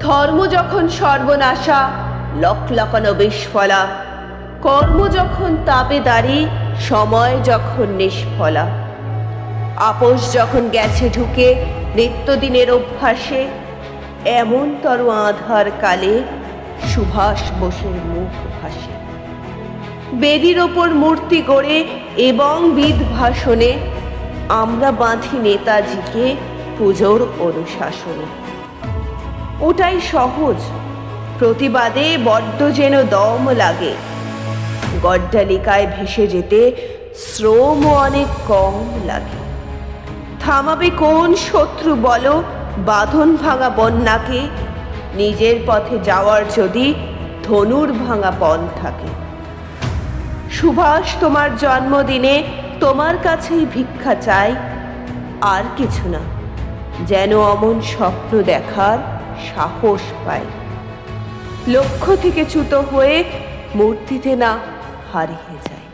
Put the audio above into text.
ধর্ম যখন সর্বনাশা, লকলকানো বিস্ফলা, কর্ম যখন তাবেদারি, সময় যখন নিষ্ফলা, আপোষ যখন গেছে ঢুকে নিত্যদিনের অভ্যাসে, এমনতর আঁধার কালে সুভাষ বোসের মুখ ভাসে। বেদির ওপর মূর্তি গড়ে এবং বিদ ভাষণে আমরা বাঁধি নেতাজিকে পুজোর অনুশাসনে। ওটাই সহজ, প্রতিবাদে বড্ড যেন দম লাগে, গড্ডালিকায় ভেসে যেতে শ্রম অনেক কম লাগে। থামাবে কোন শত্রু বলো বাঁধন ভাঙা বন্যাকে, নিজের পথে যাওয়ার যদি ধনুর ভাঙা পণ থাকে। সুভাষ তোমার জন্মদিনে তোমার কাছেই ভিক্ষা চাই, আর কিছু না, যেন অমন স্বপ্ন দেখার সাহস পায়, লক্ষ্য থেকে চ্যুত হয়ে মূর্তিতে না হারিয়ে যায়।